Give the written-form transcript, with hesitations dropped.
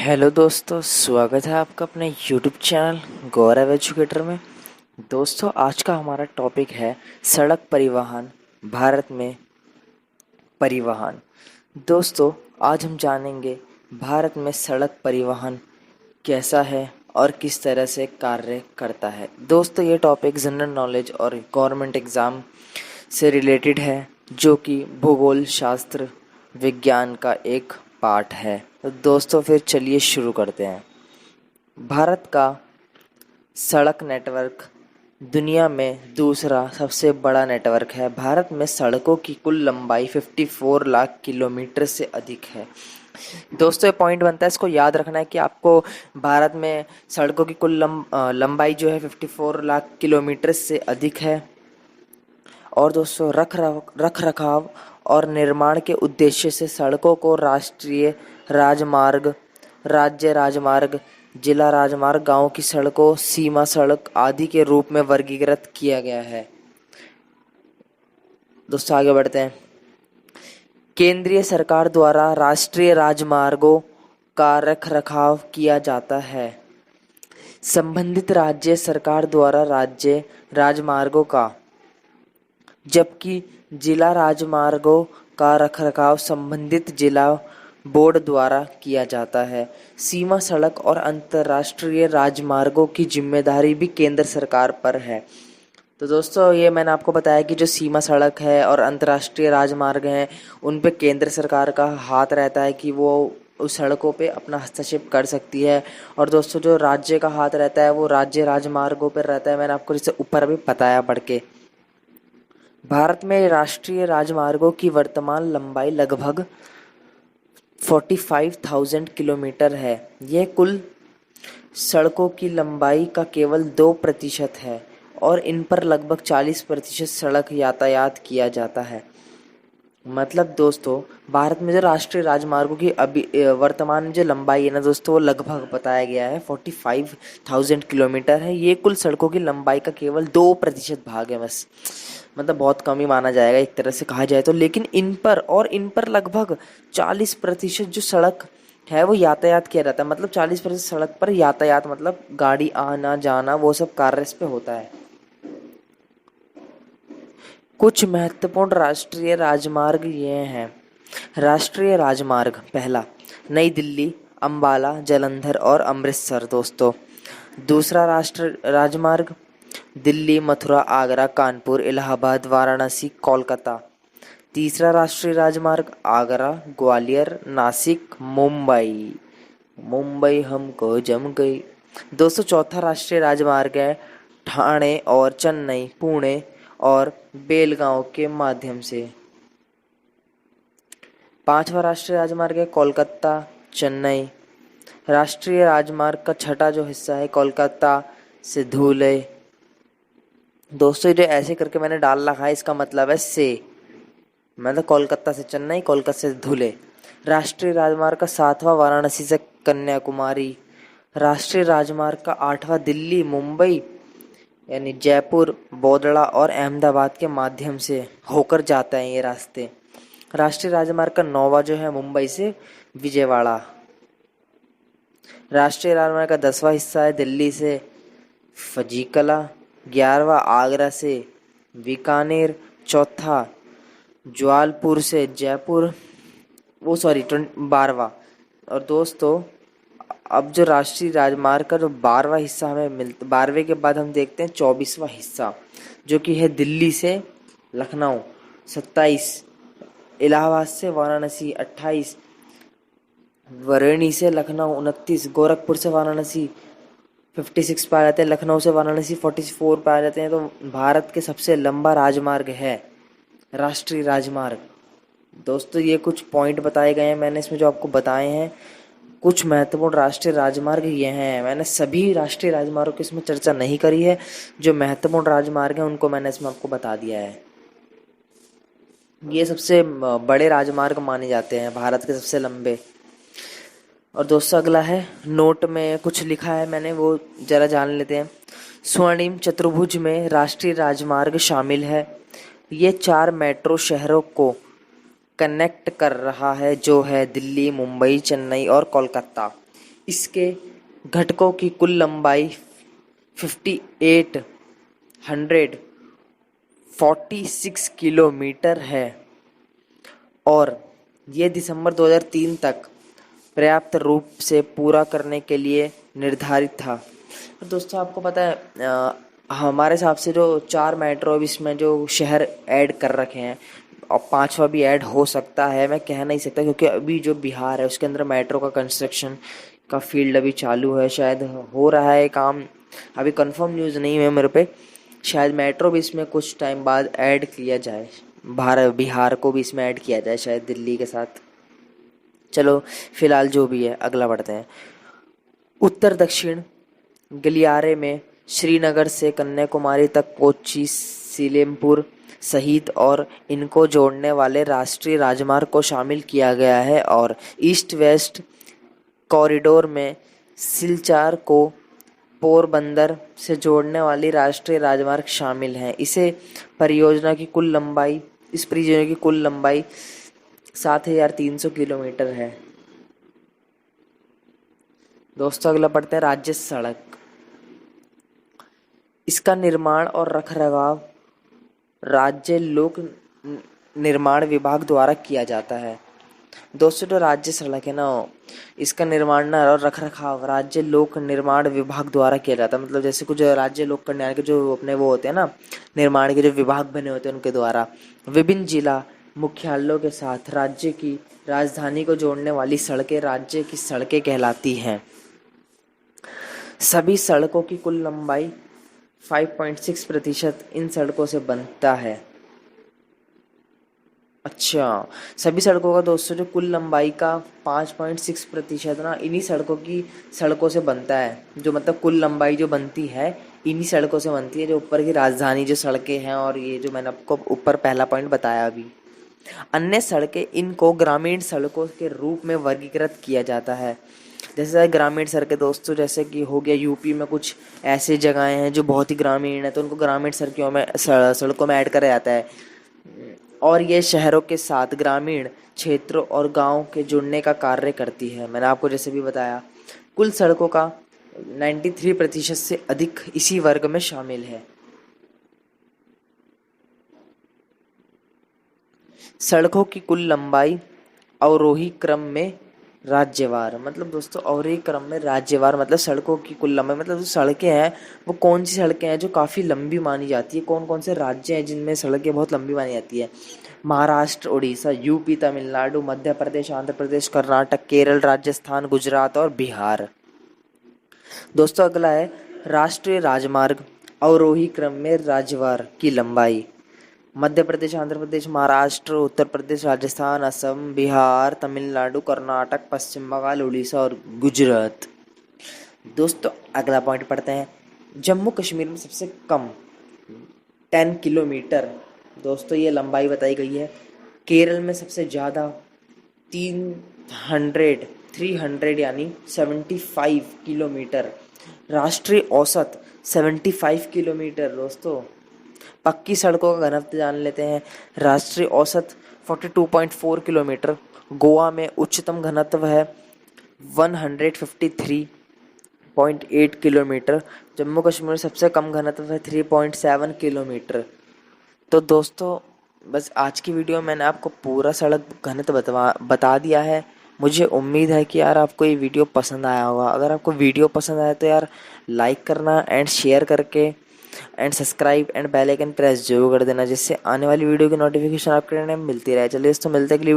Hello दोस्तों, स्वागत है आपका अपने यूट्यूब चैनल गौरव एजुकेटर में। दोस्तों, आज का हमारा टॉपिक है सड़क परिवहन, भारत में परिवहन। दोस्तों, आज हम जानेंगे भारत में सड़क परिवहन कैसा है और किस तरह से कार्य करता है। दोस्तों, ये टॉपिक जनरल नॉलेज और गवर्नमेंट एग्ज़ाम से रिलेटेड है, जो कि भूगोल शास्त्र विज्ञान का एक पार्ट है। तो दोस्तों, फिर चलिए शुरू करते हैं। भारत का सड़क नेटवर्क दुनिया में दूसरा सबसे बड़ा नेटवर्क है। भारत में सड़कों की कुल लंबाई 54 लाख किलोमीटर से अधिक है। दोस्तों, ये पॉइंट बनता है, इसको याद रखना है कि आपको भारत में सड़कों की कुल लंबाई जो है 54 लाख किलोमीटर से अधिक है। और दोस्तों, रख रखाव और निर्माण के उद्देश्य से सड़कों को राष्ट्रीय राजमार्ग, राज्य राजमार्ग, जिला राजमार्ग, गांव की सड़कों, सीमा सड़क आदि के रूप में वर्गीकृत किया गया है। दोस्तों, आगे बढ़ते हैं। केंद्रीय सरकार द्वारा राष्ट्रीय राजमार्गों का रखरखाव किया जाता है। संबंधित राज्य सरकार द्वारा राज्य राजमार्गों का, जबकि जिला राजमार्गों का रखरखाव संबंधित जिला बोर्ड द्वारा किया जाता है। सीमा सड़क और अंतर्राष्ट्रीय राजमार्गों की जिम्मेदारी भी केंद्र सरकार पर है। तो दोस्तों, ये मैंने आपको बताया कि जो सीमा सड़क है और अंतर्राष्ट्रीय राजमार्ग हैं, उन पे केंद्र सरकार का हाथ रहता है कि वो उस सड़कों पे अपना हस्तक्षेप कर सकती है। और दोस्तों, जो राज्य का हाथ रहता है वो राज्य राजमार्गों पर रहता है। मैंने आपको जैसे ऊपर भी बताया पढ़ के। भारत में राष्ट्रीय राजमार्गों की वर्तमान लंबाई लगभग 45,000 किलोमीटर है। यह कुल सड़कों की लंबाई का केवल 2% है और इन पर लगभग 40% सड़क यातायात किया जाता है। मतलब दोस्तों, भारत में जो राष्ट्रीय राजमार्गों की अभी वर्तमान जो लंबाई है ना दोस्तों, वो लगभग बताया गया है 45,000 किलोमीटर है। ये कुल सड़कों की लंबाई का केवल 2% भाग है बस। मतलब बहुत कम ही माना जाएगा एक तरह से कहा जाए तो। लेकिन इन पर लगभग 40% जो सड़क है वो यातायात किया जाता है। मतलब 40% सड़क पर यातायात, मतलब गाड़ी आना जाना, वो सब कार्य इस पे होता है। कुछ महत्वपूर्ण राष्ट्रीय राजमार्ग ये हैं। राष्ट्रीय राजमार्ग पहला, नई दिल्ली, अंबाला, जालंधर और अमृतसर दोस्तों। दूसरा राष्ट्रीय राजमार्ग, दिल्ली, मथुरा, आगरा, कानपुर, इलाहाबाद, वाराणसी, कोलकाता। तीसरा राष्ट्रीय राजमार्ग, आगरा, ग्वालियर, नासिक, मुंबई। मुंबई हमको जम गई। दोस्तों, चौथा राष्ट्रीय राजमार्ग है ठाणे और चेन्नई, पुणे और बेलगांव के माध्यम से। पांचवा राष्ट्रीय राजमार्ग है कोलकाता चेन्नई। राष्ट्रीय राजमार्ग का छठा जो हिस्सा है कोलकाता से धुले। दोस्तों, जो ऐसे करके मैंने डाल रखा है, इसका मतलब है से, मतलब कोलकाता से चेन्नई, कोलकाता से धुले। राष्ट्रीय राजमार्ग का सातवां वाराणसी से कन्याकुमारी। राष्ट्रीय राजमार्ग का आठवां दिल्ली मुंबई यानी जयपुर, बौदड़ा और अहमदाबाद के माध्यम से होकर जाता है ये रास्ते। राष्ट्रीय राजमार्ग का नौवां जो है मुंबई से विजयवाड़ा। राष्ट्रीय राजमार्ग का 10वां हिस्सा है दिल्ली से फजीकला। 11वां आगरा से बीकानेर। चौथा जवालपुर से जयपुर, वो सॉरी 12वां। और दोस्तों, अब जो राष्ट्रीय राजमार्ग का जो 12वां हिस्सा हमें मिलता, 12वें के बाद हम देखते हैं 24वां हिस्सा, जो कि है दिल्ली से लखनऊ 27, इलाहाबाद से वाराणसी 28, बरेली से लखनऊ 29, गोरखपुर से वाराणसी 56 पाए जाते हैं, लखनऊ से वाराणसी 44 पाए जाते हैं। तो भारत के सबसे लंबा राजमार्ग है राष्ट्रीय राजमार्ग। दोस्तों, ये कुछ पॉइंट बताए गए हैं मैंने इसमें जो आपको बताए हैं। कुछ महत्वपूर्ण राष्ट्रीय राजमार्ग ये हैं। मैंने सभी राष्ट्रीय राजमार्गों की इसमें चर्चा नहीं करी है। जो महत्वपूर्ण राजमार्ग हैं उनको मैंने इसमें आपको बता दिया है। ये सबसे बड़े राजमार्ग माने जाते हैं, भारत के सबसे लंबे। और दोस्तों, अगला है, नोट में कुछ लिखा है मैंने, वो जरा जान लेते हैं। स्वर्णिम चतुर्भुज में राष्ट्रीय राजमार्ग शामिल है। ये 4 मेट्रो शहरों को कनेक्ट कर रहा है, जो है दिल्ली, मुंबई, चेन्नई और कोलकाता। इसके घटकों की कुल लंबाई 5846 किलोमीटर है और ये दिसंबर 2003 तक पर्याप्त रूप से पूरा करने के लिए निर्धारित था। और दोस्तों आपको पता है हमारे हिसाब से जो 4 मेट्रो इसमें जो शहर ऐड कर रखे हैं और 5वां भी ऐड हो सकता है, मैं कह नहीं सकता क्योंकि अभी जो बिहार है उसके अंदर मेट्रो का कंस्ट्रक्शन का फील्ड अभी चालू है, शायद हो रहा है काम, अभी कंफर्म न्यूज़ नहीं है मेरे पे। शायद मेट्रो भी इसमें कुछ टाइम बाद ऐड किया जाए, बिहार को भी इसमें ऐड किया जाए शायद दिल्ली के साथ। चलो फिलहाल जो भी है अगला बढ़ते हैं। उत्तर दक्षिण गलियारे में श्रीनगर से कन्याकुमारी तक कोच्चि, सीलेमपुर सहित और इनको जोड़ने वाले राष्ट्रीय राजमार्ग को शामिल किया गया है और ईस्ट वेस्ट कॉरिडोर में सिलचार को पोरबंदर से जोड़ने वाली राष्ट्रीय राजमार्ग शामिल हैं। इस परियोजना की कुल लंबाई 7300 किलोमीटर है। दोस्तों अगला पढ़ते हैं राज्य सड़क। इसका निर्माण और रखरखाव राज्य लोक निर्माण विभाग द्वारा किया जाता है। दोस्तों जो राज्य सड़क है ना, इसका निर्माण ना और रखरखाव राज्य लोक निर्माण विभाग द्वारा किया जाता है। मतलब जैसे कुछ राज्य लोक कल्याण के जो अपने वो होते हैं ना, निर्माण के जो विभाग बने होते हैं उनके द्वारा विभिन्न जिला मुख्यालयों के साथ राज्य की राजधानी को जोड़ने वाली सड़कें राज्य की सड़कें कहलाती हैं। सभी सड़कों की कुल लंबाई 5.6% इन सड़कों से बनता है। अच्छा, सभी सड़कों का दोस्तों जो कुल लंबाई का 5.6% ना इन्हीं सड़कों से बनता है। जो मतलब कुल लंबाई जो बनती है इन्हीं सड़कों से बनती है, जो ऊपर की राजधानी जो सड़कें हैं और ये जो मैंने आपको ऊपर पहला पॉइंट बताया अभी। अन्य सड़कें इनको ग्रामीण सड़कों के रूप में वर्गीकृत किया जाता है। जैसे ग्रामीण सड़कें दोस्तों, जैसे कि हो गया यूपी में कुछ ऐसी जगहें हैं जो बहुत ही ग्रामीण है तो उनको ग्रामीण सड़कों में ऐड करा जाता है। और ये शहरों के साथ ग्रामीण क्षेत्रों और गांव के जुड़ने का कार्य करती है। मैंने आपको जैसे भी बताया कुल सड़कों का 93% से अधिक इसी वर्ग में शामिल है। सड़कों की कुल लंबाई अवरोही क्रम में राज्यवार, मतलब दोस्तों अवरोही क्रम में राज्यवार मतलब सड़कों की कुल लंबाई, मतलब जो सड़कें हैं वो कौन सी सड़कें हैं जो काफ़ी लंबी मानी जाती है, कौन कौन से राज्य हैं जिनमें सड़कें बहुत लंबी मानी जाती है। महाराष्ट्र, उड़ीसा, यूपी, तमिलनाडु, मध्य प्रदेश, आंध्र प्रदेश, कर्नाटक, केरल, राजस्थान, गुजरात और बिहार। दोस्तों अगला है राष्ट्रीय राजमार्ग अवरोही क्रम में राज्यवार की लंबाई। मध्य प्रदेश, आंध्र प्रदेश, महाराष्ट्र, उत्तर प्रदेश, राजस्थान, असम, बिहार, तमिलनाडु, कर्नाटक, पश्चिम बंगाल, उड़ीसा और गुजरात। दोस्तों अगला पॉइंट पढ़ते हैं। जम्मू कश्मीर में सबसे कम 10 किलोमीटर दोस्तों ये लंबाई बताई गई है। केरल में सबसे ज़्यादा 300 यानी 75 किलोमीटर। राष्ट्रीय औसत 75 किलोमीटर। दोस्तों पक्की सड़कों का घनत्व जान लेते हैं। राष्ट्रीय औसत 42.4 किलोमीटर। गोवा में उच्चतम घनत्व है 153.8 किलोमीटर। जम्मू कश्मीर में सबसे कम घनत्व है 3.7 किलोमीटर। तो दोस्तों बस आज की वीडियो में मैंने आपको पूरा सड़क घनत्व बता दिया है। मुझे उम्मीद है कि यार आपको ये वीडियो पसंद आया होगा। अगर आपको वीडियो पसंद आया तो यार लाइक करना एंड शेयर करके and subscribe and bell icon press जरूर कर देना, जिससे आने वाली वीडियो की नोटिफिकेशन आपके मिलती रहे। चलिए दोस्तों मिलते हैं अगली